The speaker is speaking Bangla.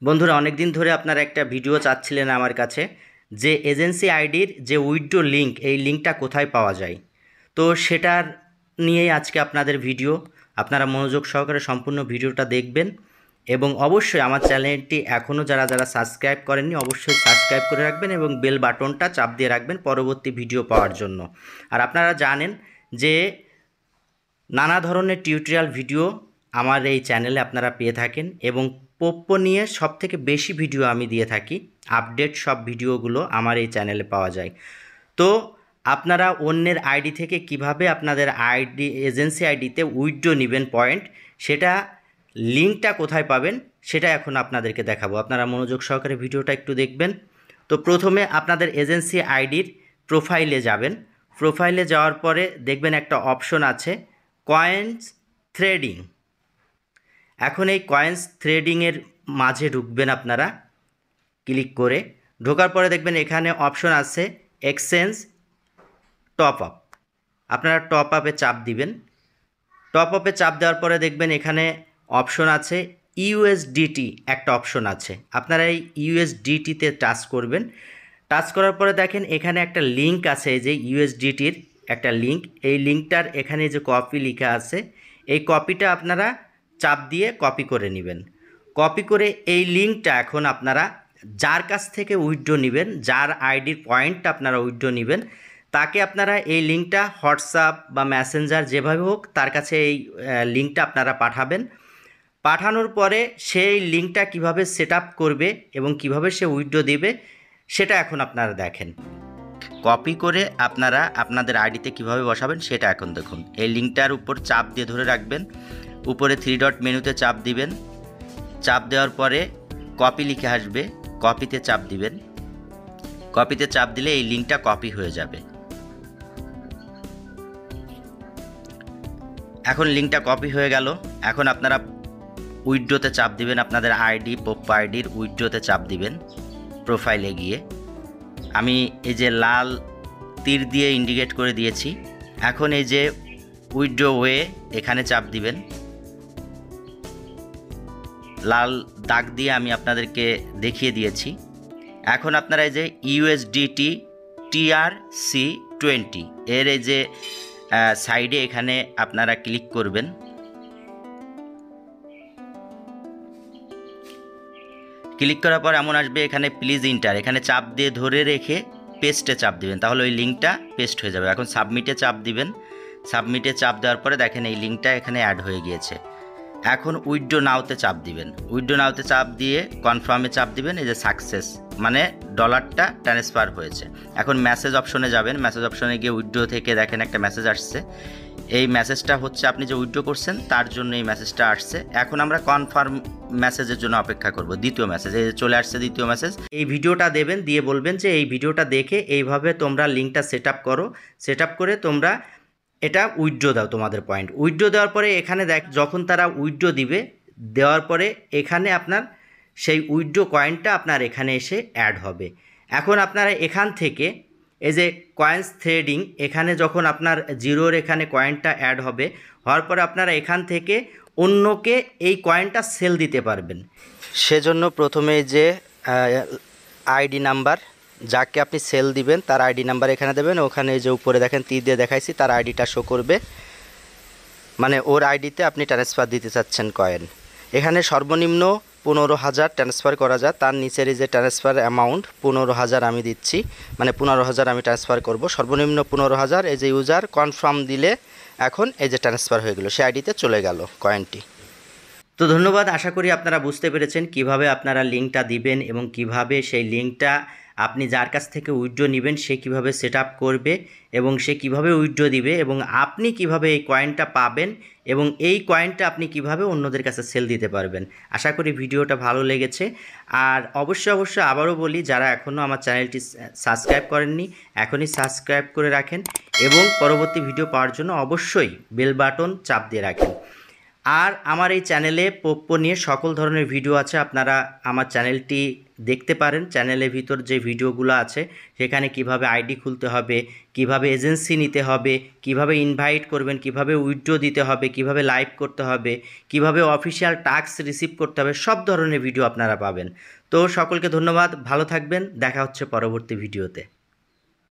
বন্ধুরা অনেক দিন ধরে আপনারা একটা ভিডিও চাচ্ছিলেন আমার কাছে যে এজেন্সি আইডির যে উইথড্র লিঙ্ক এই লিঙ্কটা কোথায় পাওয়া যায়। তো সেটার নিয়েই আজকে আপনাদের ভিডিও। আপনারা মনোযোগ সহকারে সম্পূর্ণ ভিডিওটা দেখবেন এবং অবশ্যই আমার চ্যানেলটি এখনও যারা যারা সাবস্ক্রাইব করেননি অবশ্যই সাবস্ক্রাইব করে রাখবেন এবং বেল বাটনটা চাপ দিয়ে রাখবেন পরবর্তী ভিডিও পাওয়ার জন্য। আর আপনারা জানেন যে নানা ধরনের টিউটোরিয়াল ভিডিও আমার এই চ্যানেলে আপনারা পেয়ে থাকেন এবং পোপ্পো নিয়ে সবথেকে বেশি ভিডিও আমি দিয়ে থাকি। আপডেট সব ভিডিওগুলো আমার এই চ্যানেলে পাওয়া যায়। তো আপনারা অন্যের আইডি থেকে কিভাবে আপনাদের আইডি এজেন্সি আইডিতে উইথড্র নেবেন পয়েন্ট, সেটা লিঙ্কটা কোথায় পাবেন সেটা এখন আপনাদেরকে দেখাবো। আপনারা মনোযোগ সহকারে ভিডিওটা একটু দেখবেন। তো প্রথমে আপনাদের এজেন্সি আইডির প্রোফাইলে যাবেন। প্রোফাইলে যাওয়ার পরে দেখবেন একটা অপশন আছে কয়েন্স থ্রেডিং। এখন এই কয়েন্স থ্রেডিংয়ের মাঝে ঢুকবেন আপনারা ক্লিক করে। ঢোকার পরে দেখবেন এখানে অপশন আছে এক্সচেঞ্জ টপ আপ। আপনারা টপ আপে চাপ দিবেন। টপ আপে চাপ দেওয়ার পরে দেখবেন এখানে অপশন আছে ইউএসডিটি, একটা অপশন আছে। আপনারা এই ইউএসডিটিতে টাচ করবেন। টাচ করার পরে দেখেন এখানে একটা লিঙ্ক আছে, এই যে ইউএসডিটির একটা লিঙ্ক। এই লিঙ্কটার এখানে যে কপি লেখা আছে, এই কপিটা আপনারা চাপ দিয়ে কপি করে নেবেন। কপি করে এই লিঙ্কটা এখন আপনারা যার কাছ থেকে উইথড্র নেবেন, যার আইডির পয়েন্টটা আপনারা উইথড্র নেবেন, তাকে আপনারা এই লিঙ্কটা হোয়াটসঅ্যাপ বা মেসেঞ্জার যেভাবে হোক তার কাছে এই লিঙ্কটা আপনারা পাঠাবেন। পাঠানোর পরে সেই লিঙ্কটা কিভাবে সেট আপ করবে এবং কিভাবে সে উইথড্র দেবে সেটা এখন আপনারা দেখেন। কপি করে আপনারা আপনাদের আইডিতে কিভাবে বসাবেন সেটা এখন দেখুন। এই লিঙ্কটার উপর চাপ দিয়ে ধরে রাখবেন, উপরে 3 ডট মেনুতে চাপ দিবেন। চাপ দেওয়ার পরে কপি লিখে আসবে, কপিতে চাপ দিবেন। কপিতে চাপ দিলে এই লিঙ্কটা কপি হয়ে যাবে। এখন লিঙ্কটা কপি হয়ে গেল। এখন আপনারা উইথড্রোতে চাপ দিবেন, আপনাদের আইডি পোপ্পো আইডির উইথড্রোতে চাপ দিবেন। প্রোফাইলে গিয়ে আমি এই যে লাল তীর দিয়ে ইন্ডিকেট করে দিয়েছি। এখন এই যে উইথড্র ওয়ে এখানে চাপ দিবেন। লাল দাগ দিয়ে আমি আপনাদেরকে দেখিয়ে দিয়েছি। এখন আপনারা এই যে ইউএসডিটি TRC20 এর এই যে সাইডে এখানে আপনারা ক্লিক করবেন। ক্লিক করার পর এমন আসবে এখানে প্লিজ ইন্টার, এখানে চাপ দিয়ে ধরে রেখে পেস্টে চাপ দিবেন, তাহলে ওই লিঙ্কটা পেস্ট হয়ে যাবে। এখন সাবমিটে চাপ দিবেন। সাবমিটে চাপ দেওয়ার পরে দেখেন এই লিঙ্কটা এখানে অ্যাড হয়ে গিয়েছে। এখন উইথড্র নাওতে চাপ দিবেন। উইথড্র নাওতে চাপ দিয়ে কনফার্মে চাপ দিবেন। এই যে সাকসেস মানে ডলারটা ট্রান্সফার হয়েছে। এখন মেসেজ অপশনে যাবেন। মেসেজ অপশনে গিয়ে উইথড্র থেকে দেখেন একটা মেসেজ আসছে। এই মেসেজটা হচ্ছে আপনি যে উইথড্র করছেন তার জন্য এই মেসেজটা আসছে। এখন আমরা কনফার্ম মেসেজের জন্য অপেক্ষা করব। দ্বিতীয় মেসেজ এই যে চলে আসছে, দ্বিতীয় মেসেজ। এই ভিডিওটা দেবেন, দিয়ে বলবেন যে এই ভিডিওটা দেখে এইভাবে তোমরা লিঙ্কটা সেট আপ করো। সেট আপ করে তোমরা এটা উইথড্র দাও তোমাদের পয়েন্ট। উইথড্র দেওয়ার পরে এখানে যখন তারা উইথড্র দিবে, দেওয়ার পরে এখানে আপনার সেই উইথড্র কয়েনটা আপনার এখানে এসে অ্যাড হবে। এখন আপনারা এখান থেকে এই যে কয়েন্স থ্রেডিং, এখানে যখন আপনার জিরোর এখানে কয়েনটা অ্যাড হবে, হওয়ার পরে আপনারা এখান থেকে অন্যকে এই কয়েনটা সেল দিতে পারবেন। সেজন্য প্রথমে যে আইডি নাম্বার, যাকে আপনি সেল দিবেন তার আইডি নাম্বার এখানে দেবেন। ওখানে যে উপরে দেখেন তীর দিয়ে দেখাইছি, তার আইডিটা শো করবে, মানে ওর আইডিতে আপনি ট্রান্সফার দিতে চাচ্ছেন কয়েন। এখানে সর্বনিম্ন 15,000 ট্রান্সফার করা যায়। তার নিচের এই যে ট্রান্সফার অ্যামাউন্ট 15,000 আমি দিচ্ছি, মানে 15,000 আমি ট্রান্সফার করব। সর্বনিম্ন 15,000। এই যে ইউজার কনফার্ম দিলে এখন এই যে ট্রান্সফার হয়ে গেল, সে আইডিতে চলে গেল কয়েনটি। তো ধন্যবাদ। আশা করি আপনারা বুঝতে পেরেছেন কিভাবে আপনারা লিঙ্কটা দিবেন এবং কিভাবে সেই লিঙ্কটা আপনি যার কাছ থেকে উইথড্র নেবেন সে কিভাবে সেট আপ করবে এবং সে কিভাবে উইথড্র দিবে এবং আপনি কিভাবে এই কয়েনটা পাবেন এবং এই কয়েনটা আপনি কিভাবে অন্যদের কাছে সেল দিতে পারবেন। আশা করি ভিডিওটা ভালো লেগেছে। আর অবশ্যই আবারও বলি, যারা এখনও আমার চ্যানেলটি সাবস্ক্রাইব করেননি এখনই সাবস্ক্রাইব করে রাখেন এবং পরবর্তী ভিডিও পাওয়ার জন্য অবশ্যই বেল বাটন চাপ দিয়ে রাখেন। আর আমার এই চ্যানেলে পোপ্পো নিয়ে সকল ধরনের ভিডিও আছে, আপনারা আমার চ্যানেলটি দেখতে পারেন। চ্যানেলের ভিতর যে ভিডিওগুলো আছে সেখানে কিভাবে আইডি খুলতে হবে, কিভাবে এজেন্সি নিতে হবে, কিভাবে ইনভাইট করবেন, কিভাবে উইথড্র দিতে হবে, কিভাবে লাইভ করতে হবে, কিভাবে অফিসিয়াল টাস্ক রিসিভ করতে হবে, সব ধরনের ভিডিও আপনারা পাবেন। তো সকলকে ধন্যবাদ, ভালো থাকবেন, দেখা হচ্ছে পরবর্তী ভিডিওতে।